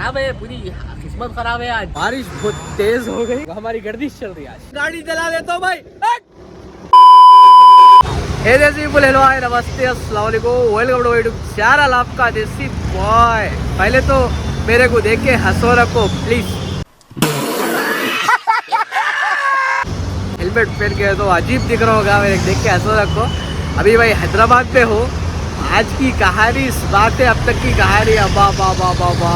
खराब है, पूरी किस्मत खराब है। आज बारिश बहुत तेज हो गई, हमारी गर्दिश चल रही है। आज गाड़ी चला देता हूँ भाई। हे देसी बोले, हेलो हाय नमस्ते अस्सलाम वालेकुम, वेलकम टू यूट्यूब चैनल आपका देसी बॉय। पहले तो मेरे को देख के हंसो रखो प्लीज। हेलमेट पहन के तो अजीब दिख रहा होगा, मेरे देख के हंसो रखो। अभी भाई हैदराबाद पे हो। आज की कहानी इस बात है, अब तक की कहानी अब्बा बाबा बाबा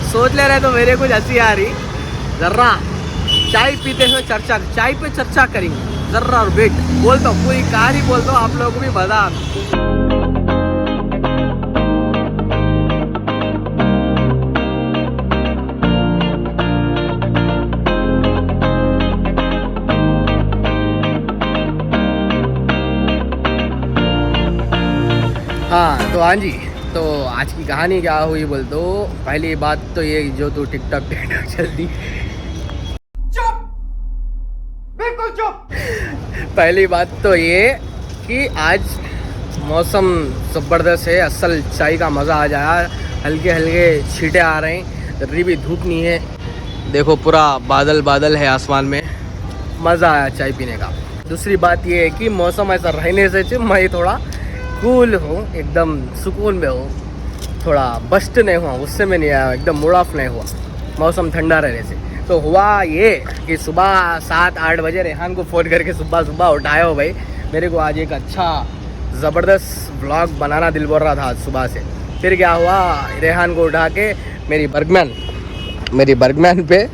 सोच ले रहे तो मेरे कुछ हंसी आ रही। जर्रा चाय पीते हुए चर्चा, चाय पे चर्चा करेंगे जर्रा। और वेट बोलता हूँ, पूरी कहानी बोलता हूँ, आप लोगों को भी मजा आता। हाँ तो हाँ जी, तो आज की कहानी क्या हुई बोल दो। पहली बात तो ये, जो तू टिकटॉक चलती, चुप, बिल्कुल चुप। पहली बात तो ये कि आज मौसम ज़बरदस्त है, असल चाय का मज़ा आ जाए। हल्के हल्के छींटे आ रहे हैं, जर्री भी धूप नहीं है। देखो पूरा बादल बादल है आसमान में, मज़ा आया चाय पीने का। दूसरी बात ये है कि मौसम ऐसा रहने से मैं थोड़ा कूल हूँ, एकदम सुकून में हूँ, थोड़ा बस्ट नहीं हुआ, उससे में नहीं आया, एकदम मूड ऑफ नहीं हुआ मौसम ठंडा रहने से। तो हुआ ये कि सुबह 7-8 बजे रेहान को फ़ोन करके सुबह उठाया हो भाई। मेरे को आज एक अच्छा ज़बरदस्त व्लॉग बनाना दिल बोल रहा था आज सुबह से। फिर क्या हुआ, रेहान को उठा के मेरी बर्गमैन पे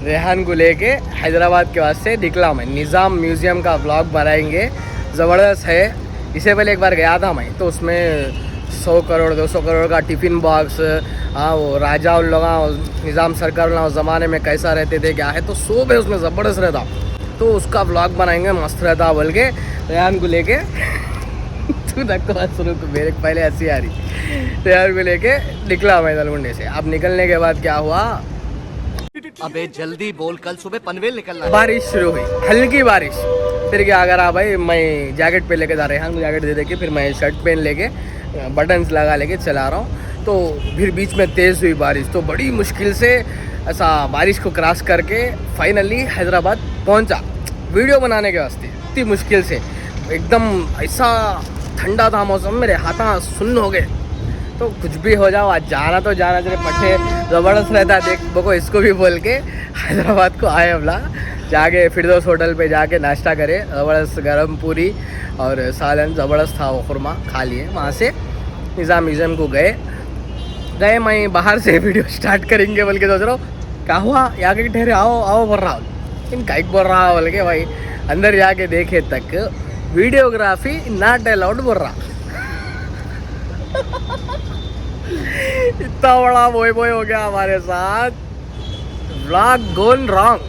रेहान को लेके हैदराबाद के वास्ते निकला मैं। निज़ाम म्यूज़ियम का व्लॉग बनाएंगे, ज़बरदस्त है। इससे पहले एक बार गया था मैं, तो उसमें 100 करोड़ 200 करोड़ का टिफ़िन बॉक्स, हाँ वो राजा उन लोग निज़ाम सरकार उस ज़माने में कैसा रहते थे क्या है, तो सब है उसमें, ज़बरदस्त रहता। तो उसका व्लॉग बनाएंगे, मस्त रहता बोल के रेहान को लेके तू रखो शुरू को, मेरे पहले हंसी आ रही। रेहान को लेके निकला मैं दलमुंडे से। अब निकलने के बाद क्या हुआ, अबे जल्दी बोल, कल सुबह पनवेल निकलना है। बारिश शुरू हुई, हल्की बारिश। फिर क्या करा भाई, मैं जैकेट पे लेके जा रहे हैं, जैकेट दे के फिर मैं शर्ट पहन लेके बटन्स लगा लेके चला रहा हूँ। तो फिर बीच में तेज़ हुई बारिश, तो बड़ी मुश्किल से ऐसा बारिश को क्रॉस करके फाइनली हैदराबाद पहुँचा वीडियो बनाने के वास्ते। इतनी मुश्किल से, एकदम ऐसा ठंडा था मौसम, मेरे हाथ सुन्न हो गए। तो कुछ भी हो जाओ, आज जाना तो जाना, तेरे पट्टे ज़बरदस्त रहता। देख बको, इसको भी बोल के हैदराबाद को आए हमला, जाके फिरदौस होटल पे जाके नाश्ता करे, ज़बरदस्त गरम पूरी और सालन ज़बरदस्त था, वो खुरमा खा लिए। वहाँ से निज़ाम म्यूज़ियम को गए। मैं बाहर से वीडियो स्टार्ट करेंगे बोल के सोच रहा हूँ। क्या हुआ, यहाँ के ठहरे, आओ बोल रहा हूँ, इन काइक बोल रहा बोल के भाई। अंदर जाके देखे तक वीडियोग्राफी नॉट अलाउड बोल रहा। इतना बड़ा बोय हो गया हमारे साथ, व्लॉग गोन रॉन्ग।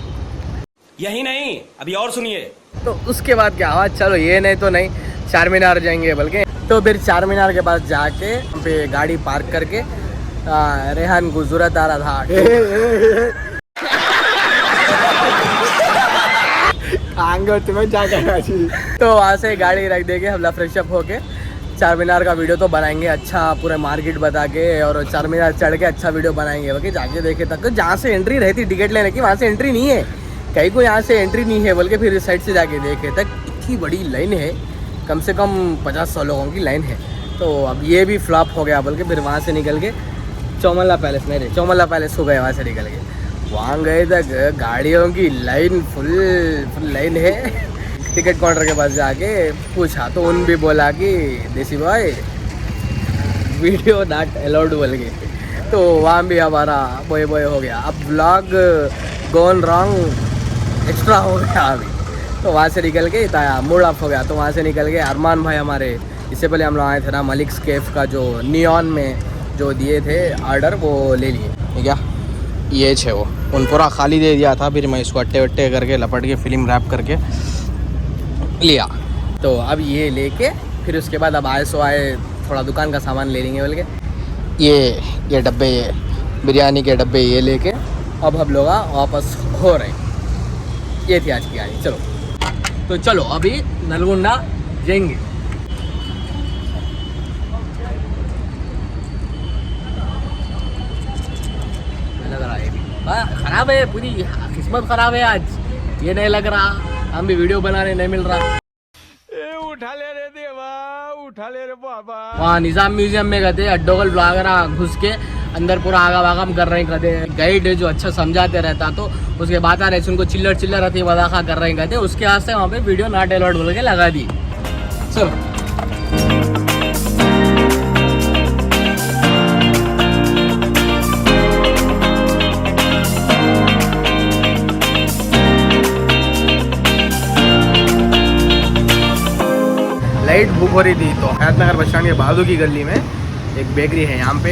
यही नहीं, अभी और सुनिए। तो उसके बाद क्या हुआ, चलो ये नहीं तो नहीं, चार मीनार जाएंगे बल्कि। तो फिर चार मीनार के पास जाके पे गाड़ी पार्क करके रेहान को जरूरत आ रहा था तुम्हें तो वहाँ से गाड़ी रख देके हम फ्रेशअप होके चार मीनार का वीडियो तो बनाएंगे अच्छा, पूरे मार्केट बता के, और चार मीनार चढ़ के अच्छा वीडियो बनाएंगे। बाकी जाके देखे तक जहाँ से एंट्री रहती टिकट लेने की, वहाँ से एंट्री नहीं है, कहीं को यहाँ से एंट्री नहीं है बोल के फिर इस साइड से जाके देखे तक इतनी बड़ी लाइन है, कम से कम 50-100 लोगों की लाइन है। तो अब ये भी फ्लॉप हो गया बोल के फिर वहाँ से निकल के चौमल्ला पैलेस हो गए। वहाँ से निकल के वहाँ गए तक गाड़ियों की लाइन फुल लाइन है। टिकट काउंटर के पास जाके पूछा तो उन भी बोला कि देसी बॉय वीडियो नॉट अलाउड बोल के। तो वहाँ भी हमारा बोय हो गया। अब व्लॉग गोन रॉन्ग एक्स्ट्रा हो गया अभी। तो वहाँ से निकल के इतना मूड ऑफ हो गया। तो वहाँ से निकल के अरमान भाई हमारे, इससे पहले हम लोग आए थे ना मलिक्स केफ का, जो नियॉन में जो दिए थे ऑर्डर, वो ले लिए। ठीक है, ये छे वो उन पूरा खाली दे दिया था, फिर मैं इसको अट्टे वट्टे करके लपट के फिल्म रैप करके लिया। तो अब ये लेके फिर उसके बाद अब आए थोड़ा दुकान का सामान ले लेंगे बोल के ये डब्बे, ये बिरयानी के डब्बे ये लेके अब हम लोग वापस हो रहे हैं। ये थी आज की गाड़ी। चलो अभी नलगुंडा जाएंगे। खराब है, पूरी किस्मत खराब है आज। ये नहीं लग रहा, हम भी वीडियो बनाने नहीं मिल रहा। उठा ले रे देवा, उठा ले रे बाबा। वहाँ निजाम म्यूजियम में गए थे, अड्डोगल ब्लॉगर घुस के अंदर पूरा आगा वागम कर रहे हैं। गाइड जो अच्छा समझाते रहता तो उसके बाद आ रहे उनको चिल्लर चिल्लर रहती मजाका कर रहे हैं। उसके हाथ से वहाँ पे वीडियो नॉट अलाउड बोल के लगा दी। चलो लाइट बुक हो रही थी तो हयातनगर बस स्टैंड के बाजू की गली में एक बेकरी है, यहाँ पे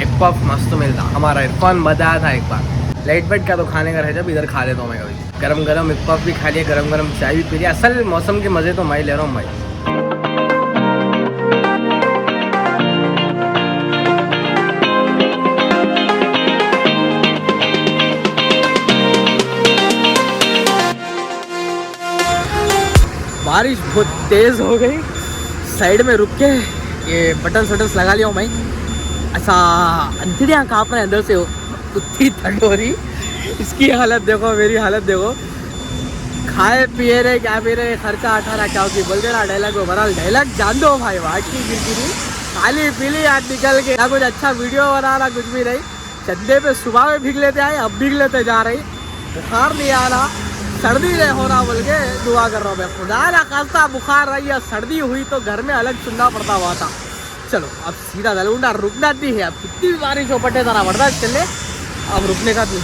एक पफ मस्त मिलता। हमारा इरफान बताया था एक बार। लाइट बैठ का तो खाने का रह जब इधर खा लेता हूँ मैं कभी। गरम गरम एक पफ भी खा लिया, गरम गरम चाय भी पी लिया। असल मौसम के मज़े तो मैं ले रहा हूँ भाई। बारिश बहुत तेज़ हो गई, साइड में रुक के ये बटन लगा लिया हूँ मैं। ऐसा अंधेरियाँ काँप रहे अंदर से, हो इतनी ठंड हो रही। इसकी हालत देखो, मेरी हालत देखो। खाए पिए रहे क्या पी रहे, खर्चा अठारह क्या होगी बोल के ना डायलॉग हो बना। डायलॉग जान दो भाई, वाकई गिरगिरी खाली पीली आज निकल के ना कुछ अच्छा वीडियो बना रहा, कुछ भी नहीं। चंदे पे सुबह में भीग लेते आए, अब भीग लेते जा रही। बुखार नहीं आ रहा, सर्दी नहीं हो रहा बोल के दुआ कर रहा हूँ मैं। खुदा ना खास्ता बुखार रही या सर्दी हुई तो घर में अलग सुनना पड़ता हुआ था। चलो अब सीधा दलगुंडा रुकना नहीं है। अब कितनी भी बारिश हो पट्टे तरह बढ़ता है चले, अब रुकने का नहीं।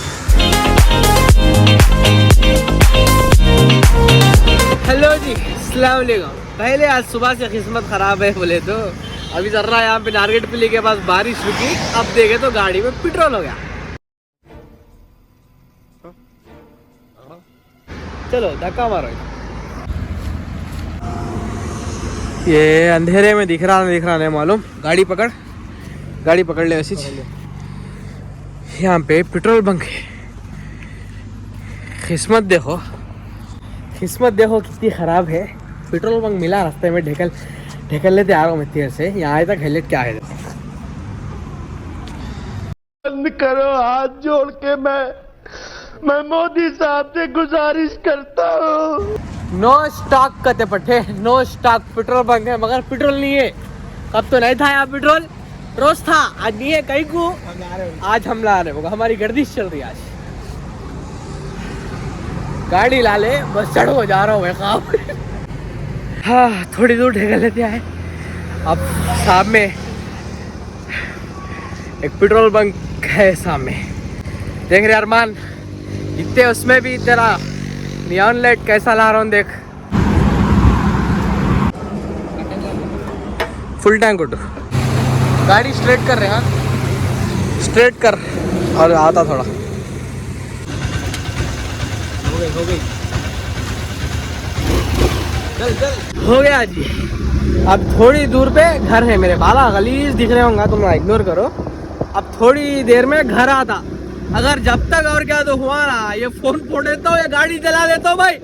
हेलो जी, अस्सलाम वालेकुम। पहले आज सुबह से किस्मत ख़राब है बोले तो अभी चल रहा है यहाँ पे नारगेट पिली के पास बारिश रुकी। अब देखे तो गाड़ी में पेट्रोल हो गया। चलो धक्का मारो। ये अंधेरे में दिख रहा नहीं मालूम। गाड़ी पकड़ ले वैसे। यहाँ पे पेट्रोल बंक है। किस्मत देखो कितनी खराब है। पेट्रोल बंक मिला रास्ते में, ढेकल लेते आ रहा हूँ मैं तेर से। यहाँ आए तक हेलमेट क्या है। बंद करो हाथ जोड़ के, मैं मोदी साहब से गुजारिश करता हूँ। नो स्टॉक कहते पट्टे, नो स्टॉक पेट्रोल बंक है मगर पेट्रोल नहीं है। कब तो नहीं था यहाँ पेट्रोल, रोज था, आज नहीं है। कहीं को आज हम ला रहे होगा, हमारी गर्दिश चल रही है आज। गाड़ी ला ले, बस चढ़ हो जा रहा हूँ मैं काम। हाँ थोड़ी दूर ढेकर लेते आए। अब सामने एक पेट्रोल बंक है सामने, देख रहे अरमान। इतने उसमें भी तेरा नियॉन लाइट कैसा ला रहा हूँ देख। फुल टैंक उठ, गाड़ी स्ट्रेट कर रहे हैं, स्ट्रेट कर। और आता थोड़ा हो गई चल हो गया जी। अब थोड़ी दूर पे घर है मेरे। बाला गलीज दिख रहे होंगे, तुम इग्नोर करो। अब थोड़ी देर में घर आता। अगर जब तक और क्या तो हुआ ना, ये फोन फोड़ देता हूँ या गाड़ी चला देता हूँ भाई।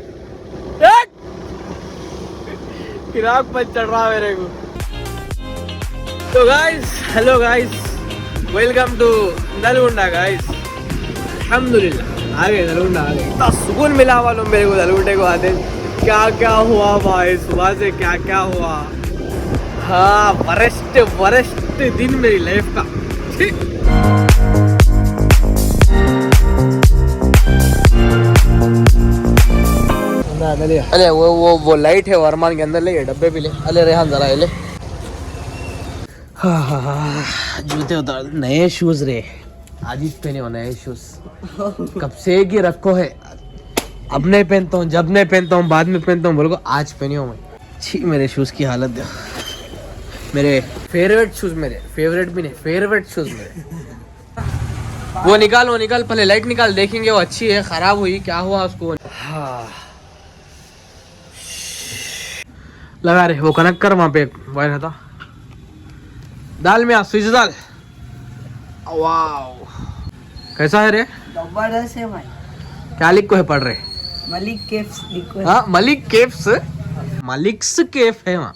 किराक पर चढ़ रहा मेरे को। तो guys, hello guys, welcome to Dalgunda guys. अल्हम्दुलिल्लाह आ गए दलगुंडा, आ गए। इतना सुकून मिला मालूम मेरे को दलगुंडे को आते। क्या क्या हुआ भाई, सुबह से क्या क्या हुआ। हाँ वर्स्ट दिन मेरी लाइफ का। अरे वो लाइट है अरमान के अंदर, ले डब्बे भी ले। अरे रेहान जरा ले। हाँ जूते उतार, नए शूज रे। आज ही पहने हो नए शूज, कब से कि रखो है। अब नहीं पहनता हूँ, जब नहीं पहनता हूँ बाद में पहनता हूँ बोल को। आज पहनी हूँ मैं। छी मेरे शूज की हालत देखो। मेरे फेवरेट शूज, मेरे फेवरेट भी नहीं, फेवरेट शूज मेरे। वो निकाल पहले, लाइट निकाल, देखेंगे वो अच्छी है खराब हुई क्या हुआ उसको। हाँ लगा रहे, वो कनेक्ट कर। वहाँ पे वायर था, दाल में स्विच डाल। वाओ कैसा है रे? जबरदस्त है भाई। क्या लिख को है पढ़ रहे? मलिक केफ्स लिखो है। हाँ मलिक केफ्स, मलिक्स केफ है वहाँ।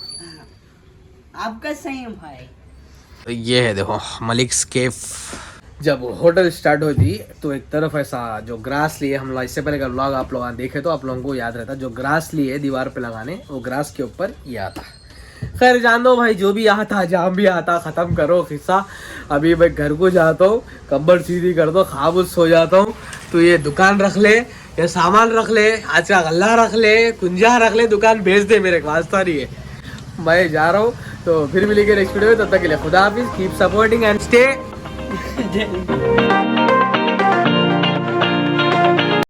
आपका सही है भाई। तो ये है देखो मलिक्स केफ। जब होटल स्टार्ट होती तो एक तरफ ऐसा जो ग्रास लिए हम लोग, इससे पहले का व्लॉग आप लोग देखे तो आप लोगों को याद रहता, जो ग्रास लिए दीवार पे लगाने, वो ग्रास के ऊपर ये आता। खैर जान दो भाई, जो भी आता जहाँ भी आता, खत्म करो किस्सा। अभी मैं घर को जाता हूँ, कब्बर सीधी कर दो, खाबूस सो जाता हूँ। तो ये दुकान रख ले, ये सामान रख ले, आज का गल्ला रख ले, कुंजा रख ले, दुकान भेज दे, मेरे वास्ता नहीं है। मैं जा रहा हूँ, तो फिर मिलेंगे नेक्स्ट वीडियो में। तब तक के लिए खुदा हाफिज, कीप सपोर्टिंग एंड स्टे।